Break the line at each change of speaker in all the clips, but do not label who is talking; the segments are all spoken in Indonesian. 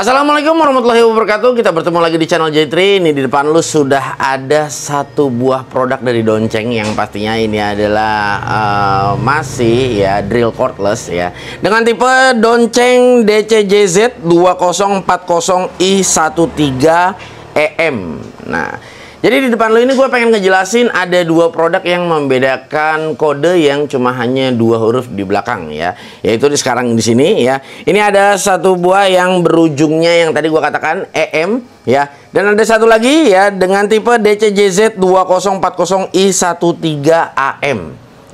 Assalamualaikum warahmatullahi wabarakatuh. Kita bertemu lagi di channel J3. Ini di depan lu sudah ada satu buah produk dari Donceng, yang pastinya ini adalah masih ya drill cordless ya, dengan tipe Donceng DCJZ 2040i13EM. Nah, jadi di depan lo ini gue pengen ngejelasin ada dua produk yang membedakan kode yang cuma hanya dua huruf di belakang ya, yaitu sekarang di sini ya. Ini ada satu buah yang berujungnya yang tadi gue katakan EM ya, dan ada satu lagi ya dengan tipe DCJZ 2040i13AM.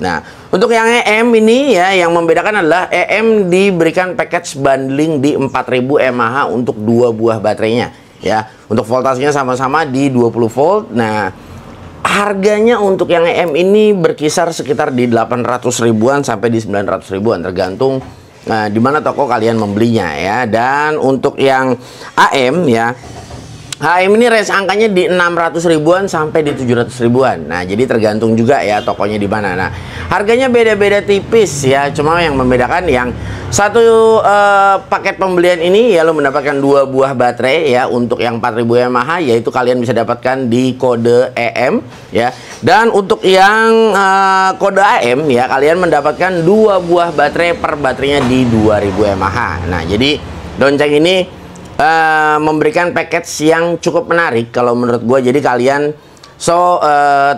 Nah, untuk yang EM ini ya, yang membedakan adalah EM diberikan package bundling di 4000 mAh untuk dua buah baterainya ya. Untuk voltasenya sama-sama di 20 volt. Nah, harganya untuk yang EM ini berkisar sekitar di 800 ribuan sampai di 900 ribuan, tergantung di mana toko kalian membelinya ya. Dan untuk yang AM ya, AM ini range angkanya di 600 ribuan sampai di 700 ribuan. Nah, jadi tergantung juga ya tokonya di mana. Nah, harganya beda-beda tipis ya. Cuma yang membedakan yang satu paket pembelian ini ya, lo mendapatkan dua buah baterai ya untuk yang 4000 mAh, yaitu kalian bisa dapatkan di kode EM ya. Dan untuk yang kode AM ya, kalian mendapatkan dua buah baterai per baterainya di 2000 mAh. Nah, jadi Donceng ini memberikan package yang cukup menarik kalau menurut gue. Jadi kalian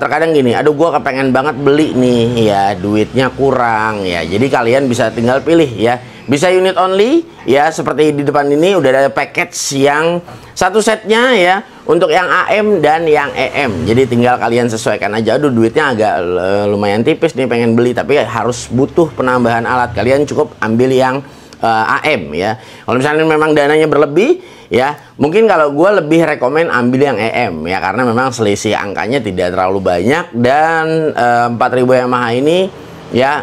terkadang gini, aduh gue kepengen banget beli nih ya, duitnya kurang ya, jadi kalian bisa tinggal pilih ya, bisa unit only ya, seperti di depan ini udah ada package yang satu setnya ya untuk yang AM dan yang EM. Jadi tinggal kalian sesuaikan aja. Aduh duitnya agak lumayan tipis nih, pengen beli tapi harus butuh penambahan alat, kalian cukup ambil yang AM ya. Kalau misalnya memang dananya berlebih ya, mungkin kalau gue lebih rekomen ambil yang EM ya, karena memang selisih angkanya tidak terlalu banyak. Dan 4000 mAh ini ya,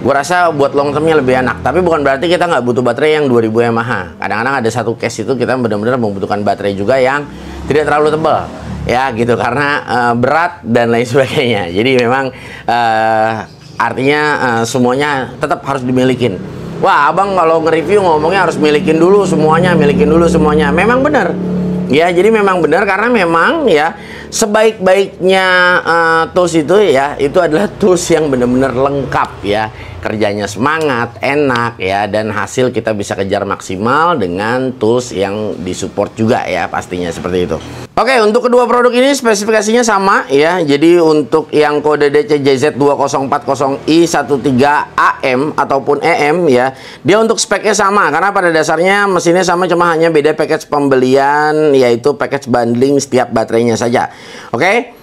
gue rasa buat long termnya lebih enak. Tapi bukan berarti kita nggak butuh baterai yang 2000 mAh. Kadang-kadang ada satu case itu kita benar-benar membutuhkan baterai juga yang tidak terlalu tebal ya gitu, karena berat dan lain sebagainya. Jadi memang artinya semuanya tetap harus dimilikin. Wah, abang kalau nge-review ngomongnya harus milikin dulu semuanya, milikin dulu semuanya. Memang benar ya, jadi memang benar, karena memang ya sebaik-baiknya tools itu ya, itu adalah tools yang benar-benar lengkap ya, kerjanya semangat, enak ya, dan hasil kita bisa kejar maksimal dengan tools yang disupport juga ya, pastinya seperti itu. Oke, untuk kedua produk ini spesifikasinya sama ya. Jadi untuk yang kode DCJZ 2040i13AM ataupun EM ya, dia untuk speknya sama, karena pada dasarnya mesinnya sama, cuma hanya beda package pembelian, yaitu package bundling setiap baterainya saja. Oke.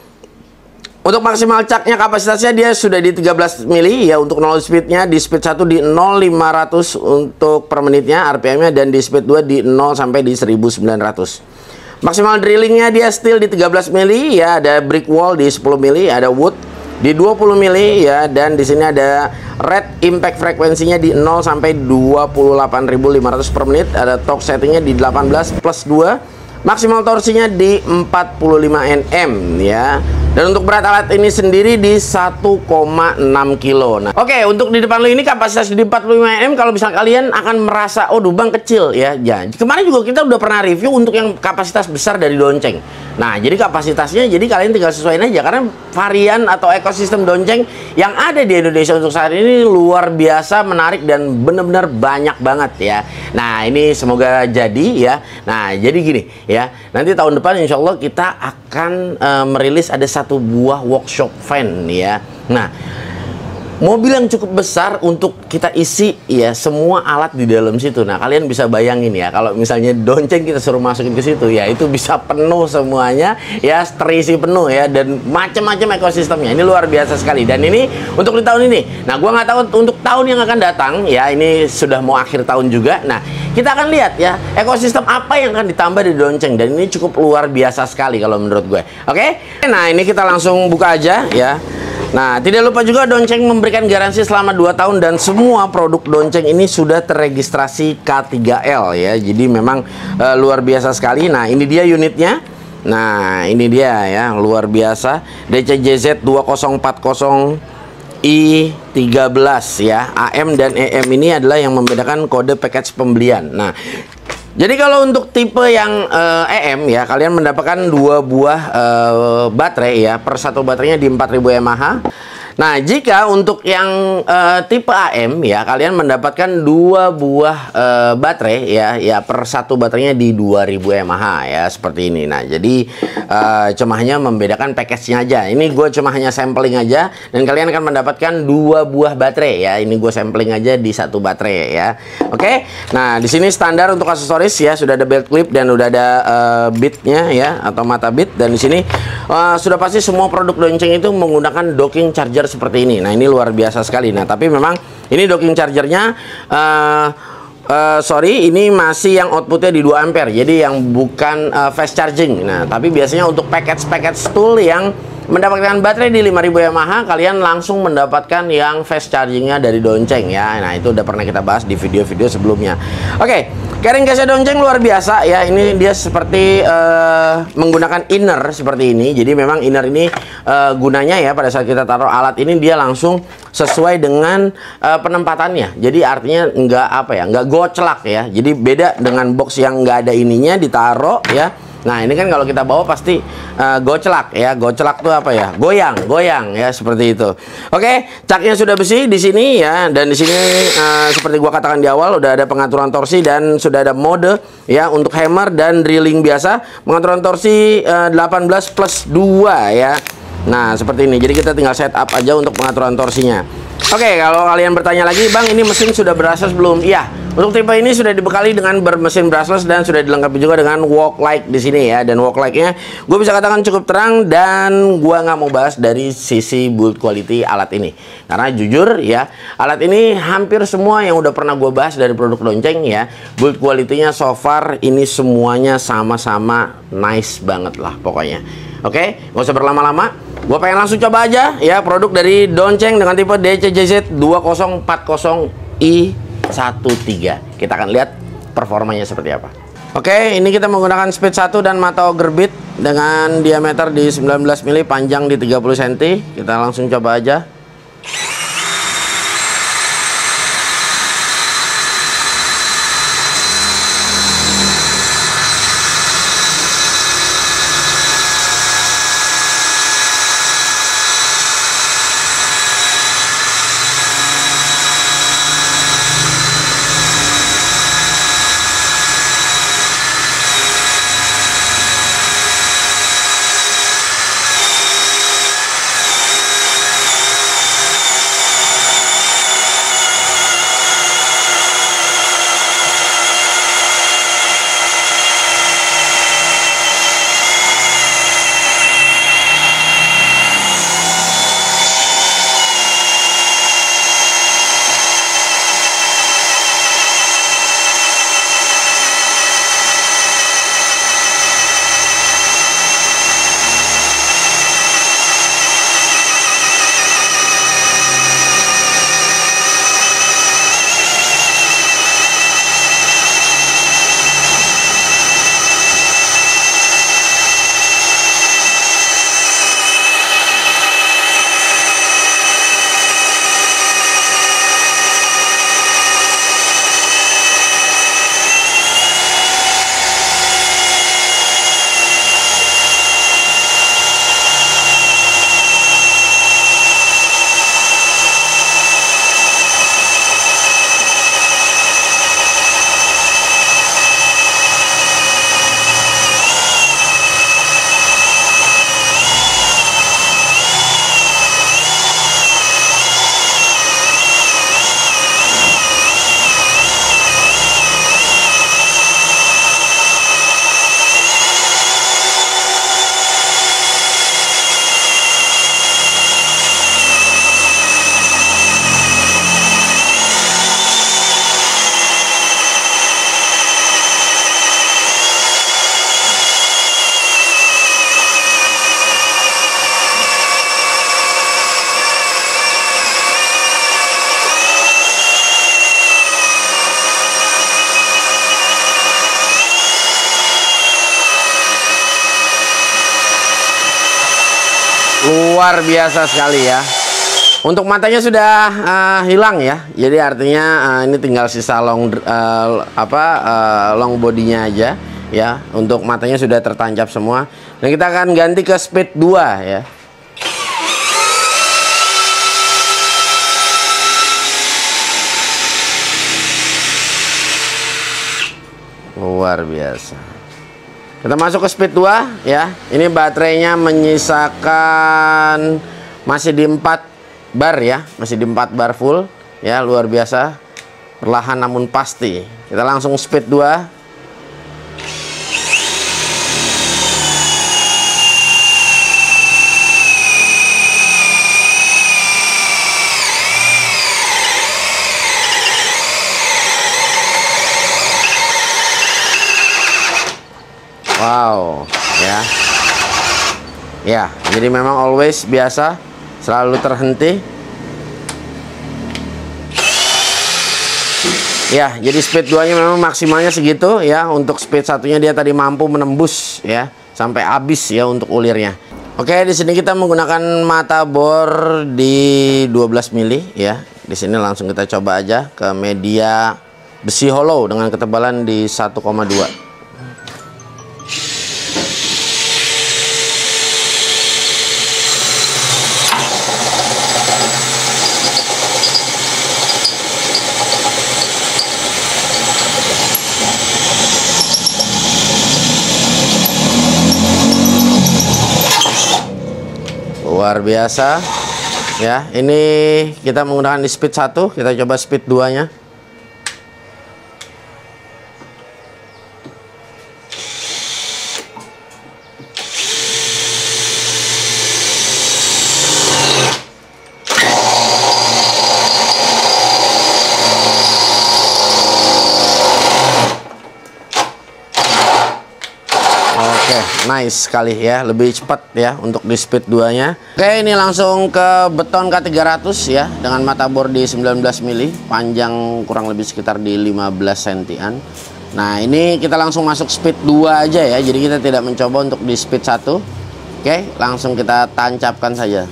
Untuk maksimal caknya kapasitasnya dia sudah di 13 mili ya, untuk 0 speednya di speed 1 di 0,500 untuk per menitnya RPM-nya, dan di speed 2 di 0 sampai di 1900. Maksimal drillingnya dia steel di 13 mili ya, ada brick wall di 10 mili, ada wood di 20 mili ya, dan di sini ada red impact frekuensinya di 0 sampai 28.500 per menit, ada torque settingnya di 18 plus 2, maksimal torsinya di 45 Nm ya. Dan untuk berat alat ini sendiri di 1,6 kilo. Nah, oke, untuk di depan lo ini kapasitas di 45 Nm. Kalau misalnya kalian akan merasa, oh bang kecil ya, kemarin juga kita udah pernah review untuk yang kapasitas besar dari Donceng. Nah, jadi kapasitasnya, jadi kalian tinggal sesuaiin aja, karena varian atau ekosistem Donceng yang ada di Indonesia untuk saat ini luar biasa menarik dan benar-benar banyak banget ya. Nah, ini semoga jadi ya. Nah, jadi gini ya, nanti tahun depan insya Allah kita akan merilis ada satu buah workshop fan ya. Nah, mobil yang cukup besar untuk kita isi ya semua alat di dalam situ. Nah, kalian bisa bayangin ya, kalau misalnya Donceng kita suruh masukin ke situ ya, itu bisa penuh semuanya ya, terisi penuh ya, dan macam-macam ekosistemnya. Ini luar biasa sekali. Dan ini untuk di tahun ini. Nah, gua nggak tahu untuk tahun yang akan datang ya, ini sudah mau akhir tahun juga. Nah, kita akan lihat ya ekosistem apa yang akan ditambah di Donceng, dan ini cukup luar biasa sekali kalau menurut gue. Oke? Nah, ini kita langsung buka aja ya. Nah, tidak lupa juga Donceng memberikan garansi selama 2 tahun, dan semua produk Donceng ini sudah terregistrasi K3L ya. Jadi memang luar biasa sekali. Nah, ini dia unitnya. Nah, ini dia ya, luar biasa. DCJZ 2040i13 13 ya. AM dan EM ini adalah yang membedakan kode package pembelian. Nah, jadi kalau untuk tipe yang EM ya, kalian mendapatkan 2 buah baterai ya, per satu baterainya di 4000 mAh. Nah, jika untuk yang tipe AM ya, kalian mendapatkan 2 buah baterai ya, per satu baterainya di 2000 mAh ya, seperti ini. Nah, jadi cuma hanya membedakan package-nya aja. Ini gue cuma hanya sampling aja, dan kalian akan mendapatkan 2 buah baterai ya. Ini gue sampling aja di satu baterai ya. Oke. Nah, di sini standar untuk aksesoris ya, sudah ada belt clip dan udah ada bitnya ya, atau mata bit. Dan di sini sudah pasti semua produk Donceng itu menggunakan docking charger seperti ini. Nah, ini luar biasa sekali. Nah, tapi memang ini docking chargernya sorry, ini masih yang outputnya di 2 ampere, jadi yang bukan fast charging. Nah, tapi biasanya untuk package tool yang mendapatkan baterai di 5000 mAh, kalian langsung mendapatkan yang fast chargingnya dari Donceng ya. Nah, itu udah pernah kita bahas di video-video sebelumnya. Oke, carrying case Donceng luar biasa ya. Ini dia seperti menggunakan inner seperti ini. Jadi memang inner ini gunanya ya, pada saat kita taruh alat ini dia langsung sesuai dengan penempatannya. Jadi artinya nggak goclak ya. Jadi beda dengan box yang nggak ada ininya ditaruh ya. Nah, ini kan kalau kita bawa pasti goclak ya. Goclak tuh apa ya? Goyang ya, seperti itu. Oke, caknya sudah besi di sini ya, dan di sini seperti gua katakan di awal udah ada pengaturan torsi dan sudah ada mode ya untuk hammer dan drilling biasa. Pengaturan torsi 18+2 ya. Nah, seperti ini. Jadi kita tinggal setup aja untuk pengaturan torsinya. Oke, kalau kalian bertanya lagi, Bang, ini mesin sudah brushless belum? Iya, untuk tipe ini sudah dibekali dengan bermesin brushless dan sudah dilengkapi juga dengan walk light di sini ya. Dan walk light-nya gue bisa katakan cukup terang, dan gue nggak mau bahas dari sisi build quality alat ini. Karena jujur ya, alat ini hampir semua yang udah pernah gue bahas dari produk Donceng ya, build quality-nya so far ini semuanya sama-sama nice banget lah pokoknya. Oke, nggak usah berlama-lama. Gue pengen langsung coba aja ya produk dari Donceng dengan tipe DCJZ 2040i13. Kita akan lihat performanya seperti apa. Oke, ini kita menggunakan speed 1 dan mata auger bit dengan diameter di 19 mili, panjang di 30 cm. Kita langsung coba aja. Luar biasa sekali ya. Untuk matanya sudah hilang ya. Jadi artinya ini tinggal sisa long bodinya aja ya. Untuk matanya sudah tertancap semua. Dan kita akan ganti ke speed 2 ya. Luar biasa. Kita masuk ke speed 2 ya. Ini baterainya menyisakan masih di 4 bar ya. Masih di 4 bar full ya, luar biasa. Perlahan namun pasti. Kita langsung speed 2. Wow, ya. Ya, jadi memang always biasa, selalu terhenti. Ya, jadi speed 2-nya memang maksimalnya segitu ya. Untuk speed 1-nya dia tadi mampu menembus ya sampai habis ya untuk ulirnya. Oke, di sini kita menggunakan mata bor di 12 mili ya. Di sini langsung kita coba aja ke media besi hollow dengan ketebalan di 1,2. Luar biasa ya. Ini kita menggunakan di speed 1, kita coba speed 2 nya. Nice sekali ya, lebih cepat ya untuk di speed 2 nya. Oke, ini langsung ke beton K300 ya, dengan mata bor di 19 mili, panjang kurang lebih sekitar di 15 sentian. Nah, ini kita langsung masuk speed 2 aja ya, jadi kita tidak mencoba untuk di speed 1. Oke, langsung kita tancapkan saja.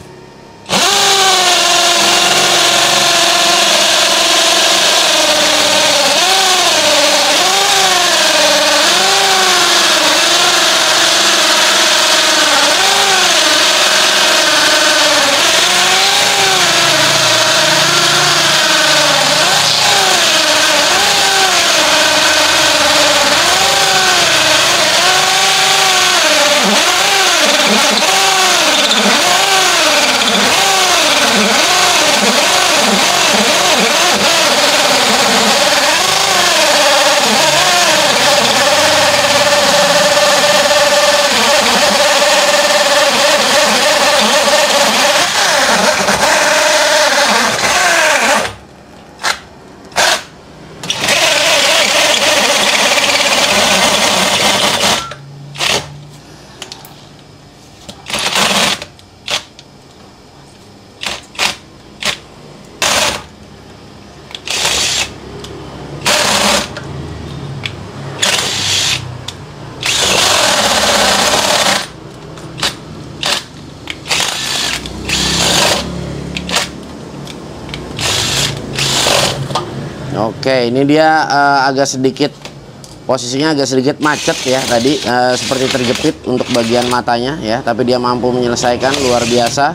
Oke, ini dia agak sedikit posisinya agak sedikit macet ya tadi, seperti terjepit untuk bagian matanya ya, tapi dia mampu menyelesaikan, luar biasa.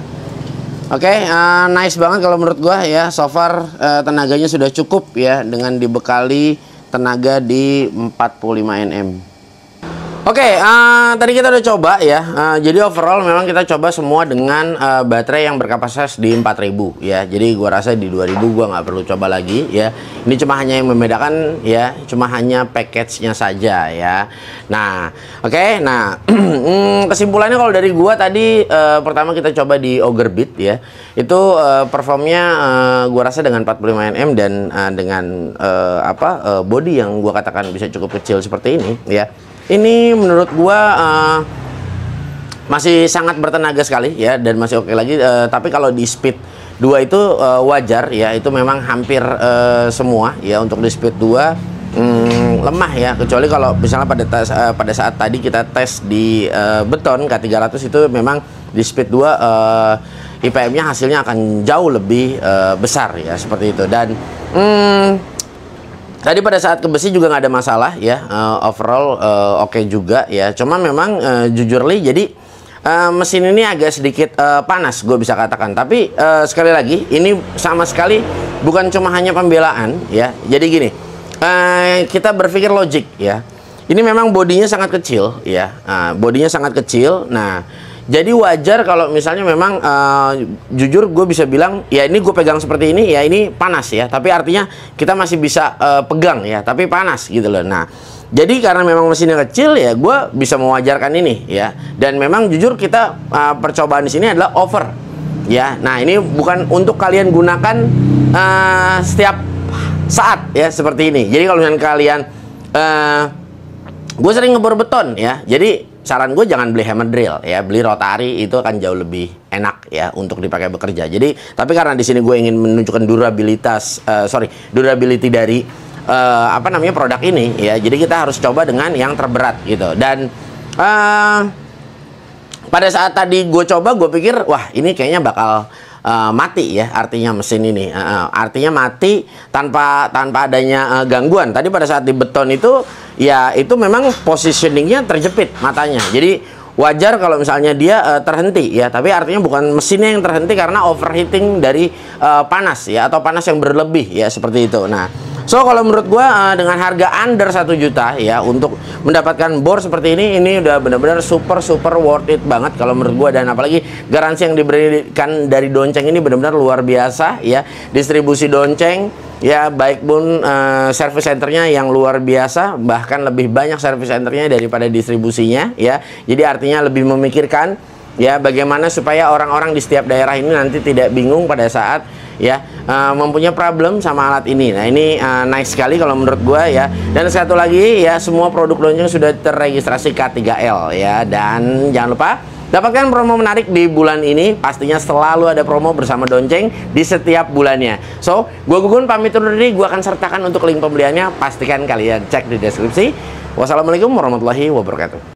Oke, nice banget kalau menurut gua ya. So far tenaganya sudah cukup ya, dengan dibekali tenaga di 45 Nm. Oke, tadi kita udah coba ya. Jadi overall memang kita coba semua dengan baterai yang berkapasitas di 4000 ya. Jadi gua rasa di 2000 gua nggak perlu coba lagi ya. Ini cuma hanya yang membedakan ya, cuma hanya package-nya saja ya. Nah, oke. Nah, kesimpulannya kalau dari gua tadi, pertama kita coba di Ogre Beat ya. Itu performnya gua rasa dengan 45 Nm dan dengan body yang gua katakan bisa cukup kecil seperti ini ya. Ini menurut gua masih sangat bertenaga sekali ya, dan masih oke lagi. Tapi kalau di speed 2 itu wajar ya, itu memang hampir semua ya. Untuk di speed 2 lemah ya, kecuali kalau misalnya pada saat tadi kita tes di beton K300 itu memang Di speed 2 IPM-nya hasilnya akan jauh lebih besar ya, seperti itu. Dan tadi pada saat ke besi juga nggak ada masalah ya, overall oke juga ya. Cuma memang jujur li, jadi mesin ini agak sedikit panas, gue bisa katakan. Tapi sekali lagi, ini sama sekali bukan cuma hanya pembelaan ya. Jadi gini, kita berpikir logik ya. Ini memang bodinya sangat kecil ya, bodinya sangat kecil. Nah, jadi wajar kalau misalnya memang jujur gue bisa bilang ya, ini gue pegang seperti ini ya, ini panas ya. Tapi artinya kita masih bisa pegang ya, tapi panas gitu loh. Nah, jadi karena memang mesinnya kecil ya, gue bisa mewajarkan ini ya. Dan memang jujur kita percobaan di sini adalah over ya. Nah, ini bukan untuk kalian gunakan setiap saat ya, seperti ini. Jadi kalau misalnya kalian gue sering ngebor beton ya, jadi saran gue jangan beli hammer drill ya, beli rotari, itu akan jauh lebih enak ya untuk dipakai bekerja. Jadi tapi karena di sini gue ingin menunjukkan durability dari apa namanya, produk ini ya, jadi kita harus coba dengan yang terberat gitu. Dan pada saat tadi gue coba, gue pikir wah ini kayaknya bakal mati ya, artinya mesin ini artinya mati tanpa adanya gangguan. Tadi pada saat di beton itu ya, itu memang positioningnya terjepit matanya, jadi wajar kalau misalnya dia terhenti ya. Tapi artinya bukan mesinnya yang terhenti karena overheating dari panas ya, atau panas yang berlebih ya, seperti itu. Nah, so kalau menurut gua dengan harga under 1 juta ya, untuk mendapatkan bor seperti ini udah benar-benar super worth it banget kalau menurut gua. Dan apalagi garansi yang diberikan dari Donceng ini benar-benar luar biasa ya. Distribusi Donceng ya, baik pun service centernya yang luar biasa, bahkan lebih banyak service centernya daripada distribusinya ya. Jadi artinya lebih memikirkan ya, bagaimana supaya orang-orang di setiap daerah ini nanti tidak bingung pada saat ya mempunyai problem sama alat ini. Nah, ini nice sekali kalau menurut gua ya. Dan satu lagi ya, semua produk Donceng sudah terregistrasi K3L ya. Dan jangan lupa dapatkan promo menarik di bulan ini. Pastinya selalu ada promo bersama Donceng di setiap bulannya. So, gua Gugun pamit undur diri. Gua akan sertakan untuk link pembeliannya. Pastikan kalian cek di deskripsi. Wassalamualaikum warahmatullahi wabarakatuh.